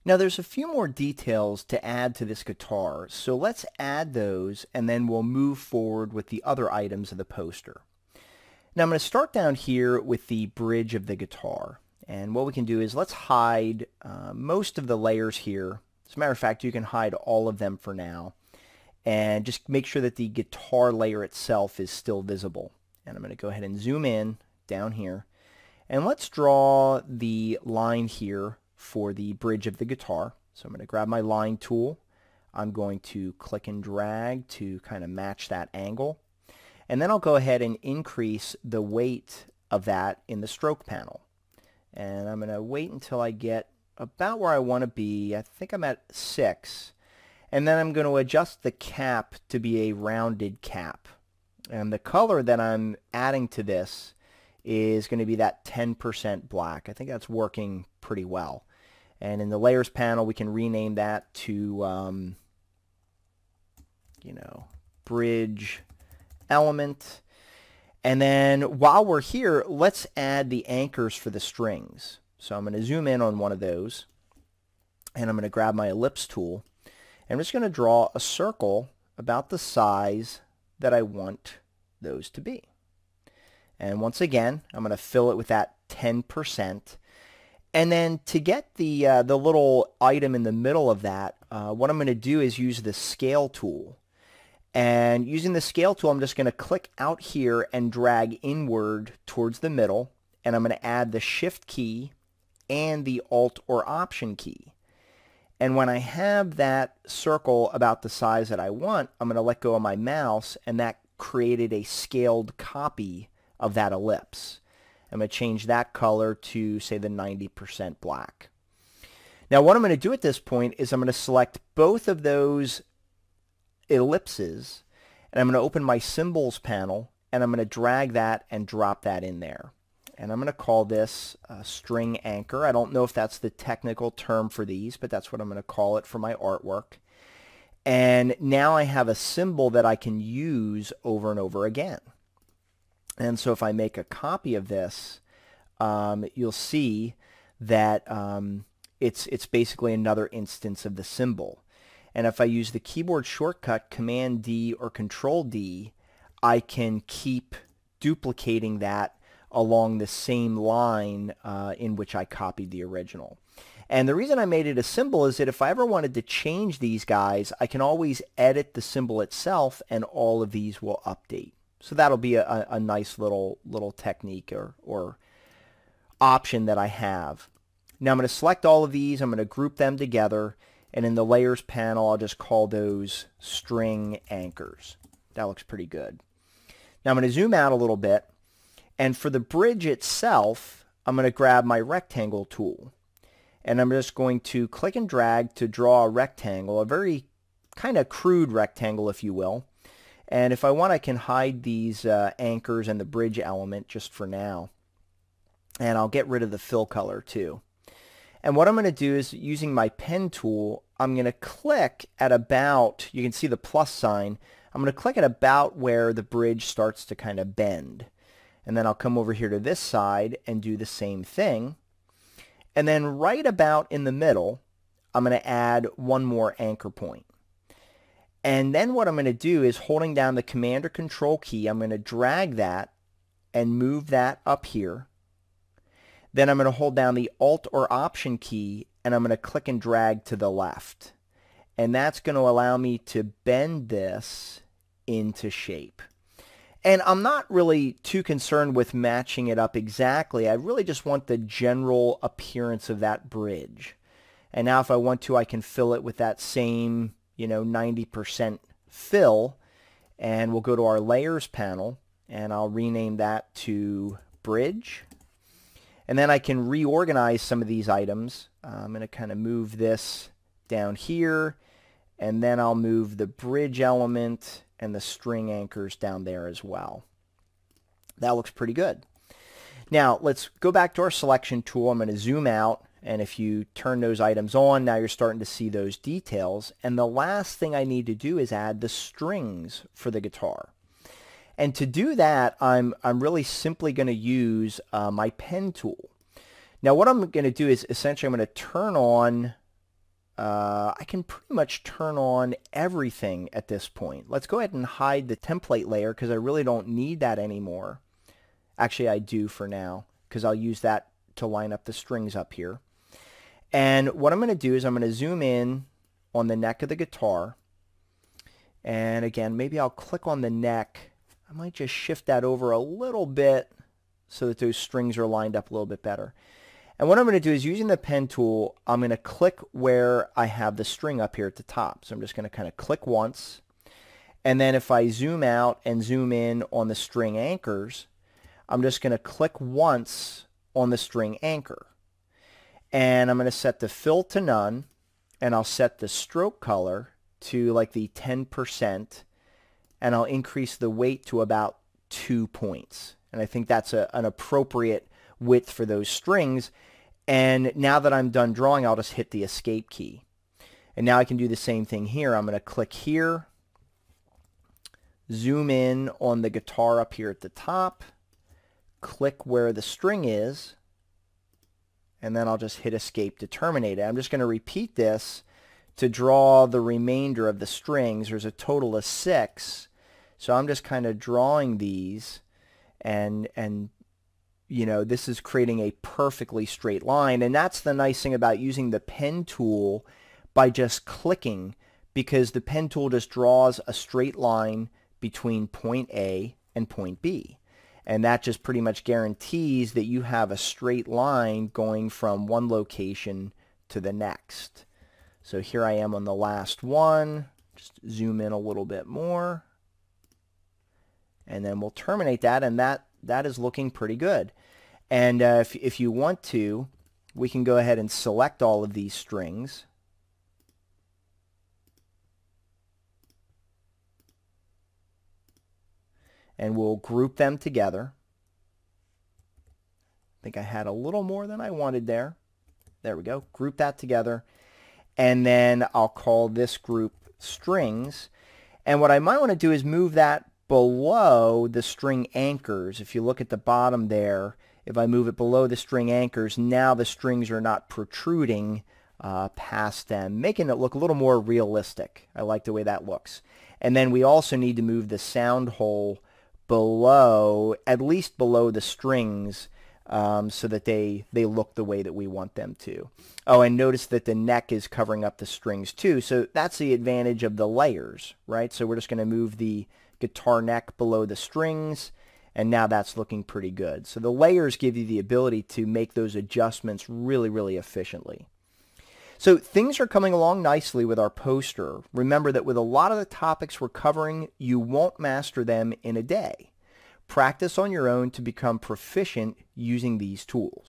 Now there's a few more details to add to this guitar, so let's add those and then we'll move forward with the other items of the poster. Now I'm going to start down here with the bridge of the guitar, and what we can do is let's hide most of the layers here. As a matter of fact, you can hide all of them for now and just make sure that the guitar layer itself is still visible. And I'm going to go ahead and zoom in down here, and let's draw the line here for the bridge of the guitar. So I'm going to grab my line tool. I'm going to click and drag to kind of match that angle. And then I'll go ahead and increase the weight of that in the stroke panel. And I'm going to wait until I get about where I want to be. I think I'm at 6. And then I'm going to adjust the cap to be a rounded cap. And the color that I'm adding to this is going to be that 10% black. I think that's working pretty well. And in the layers panel, we can rename that to, bridge element. And then while we're here, let's add the anchors for the strings. So I'm going to zoom in on one of those, and I'm going to grab my ellipse tool. And I'm just going to draw a circle about the size that I want those to be. And once again, I'm going to fill it with that 10%. And then to get the little item in the middle of that, what I'm going to do is use the scale tool. And using the scale tool, I'm just going to click out here and drag inward towards the middle. And I'm going to add the Shift key and the Alt or Option key. And when I have that circle about the size that I want, I'm going to let go of my mouse, and that created a scaled copy of that ellipse. I'm going to change that color to, say, the 90% black. Now what I'm going to do at this point is I'm going to select both of those ellipses, and I'm going to open my symbols panel, and I'm going to drag that and drop that in there. And I'm going to call this string anchor. I don't know if that's the technical term for these, but that's what I'm going to call it for my artwork. And now I have a symbol that I can use over and over again. And so if I make a copy of this, you'll see that it's basically another instance of the symbol. And if I use the keyboard shortcut Command D or Control D, I can keep duplicating that along the same line in which I copied the original. And the reason I made it a symbol is that if I ever wanted to change these guys, I can always edit the symbol itself, and all of these will update. So that'll be a nice little technique or option that I have. Now I'm going to select all of these. I'm going to group them together. And in the layers panel, I'll just call those string anchors. That looks pretty good. Now I'm going to zoom out a little bit. And for the bridge itself, I'm going to grab my rectangle tool. And I'm just going to click and drag to draw a rectangle, a very kind of crude rectangle, if you will. And if I want, I can hide these anchors and the bridge element just for now. And I'll get rid of the fill color too. And what I'm going to do is, using my pen tool, I'm going to click at about, you can see the plus sign, I'm going to click at about where the bridge starts to kind of bend. And then I'll come over here to this side and do the same thing. And then right about in the middle, I'm going to add one more anchor point. And then what I'm going to do is, holding down the Command or Control key, I'm going to drag that and move that up here. Then I'm going to hold down the Alt or Option key, and I'm going to click and drag to the left. And that's going to allow me to bend this into shape. And I'm not really too concerned with matching it up exactly. I really just want the general appearance of that bridge. And now if I want to, I can fill it with that same 90% fill, and we'll go to our layers panel, and I'll rename that to bridge. And then I can reorganize some of these items. I'm going to kind of move this down here, and then I'll move the bridge element and the string anchors down there as well. That looks pretty good. Now let's go back to our selection tool. I'm going to zoom out, and if you turn those items on, now you're starting to see those details. And the last thing I need to do is add the strings for the guitar. And to do that, I'm really simply going to use my pen tool. Now what I'm going to do is, essentially, I'm going to turn on I can pretty much turn on everything at this point. Let's go ahead and hide the template layer because I really don't need that anymore. Actually, I do for now because I'll use that to line up the strings up here. And what I'm going to do is I'm going to zoom in on the neck of the guitar. And again, maybe I'll click on the neck. I might just shift that over a little bit so that those strings are lined up a little bit better. And what I'm going to do is using the pen tool, I'm going to click where I have the string up here at the top. So I'm just going to kind of click once. And then if I zoom out and zoom in on the string anchors, I'm just going to click once on the string anchor. And I'm going to set the fill to none, and I'll set the stroke color to like the 10%, and I'll increase the weight to about 2 points. And I think that's an appropriate width for those strings. And now that I'm done drawing, I'll just hit the escape key. And now I can do the same thing here. I'm going to click here, zoom in on the guitar up here at the top, click where the string is, and then I'll just hit escape to terminate it. I'm just going to repeat this to draw the remainder of the strings. There's a total of 6. So I'm just kind of drawing these, and you know, this is creating a perfectly straight line. And that's the nice thing about using the pen tool by just clicking, because the pen tool just draws a straight line between point A and point B. And that just pretty much guarantees that you have a straight line going from one location to the next. So here I am on the last one. Just zoom in a little bit more. And then we'll terminate that, and that is looking pretty good. And if you want to, we can go ahead and select all of these strings. And we'll group them together. I think I had a little more than I wanted there. There we go. Group that together. And then I'll call this group strings. And what I might want to do is move that below the string anchors. If you look at the bottom there, if I move it below the string anchors, now the strings are not protruding past them, making it look a little more realistic. I like the way that looks. And then we also need to move the sound hole below, at least below the strings, so that they look the way that we want them to. Oh, and notice that the neck is covering up the strings too. So that's the advantage of the layers, right? So we're just going to move the guitar neck below the strings, and now that's looking pretty good. So the layers give you the ability to make those adjustments really, really efficiently. So things are coming along nicely with our poster. Remember that with a lot of the topics we're covering, you won't master them in a day. Practice on your own to become proficient using these tools.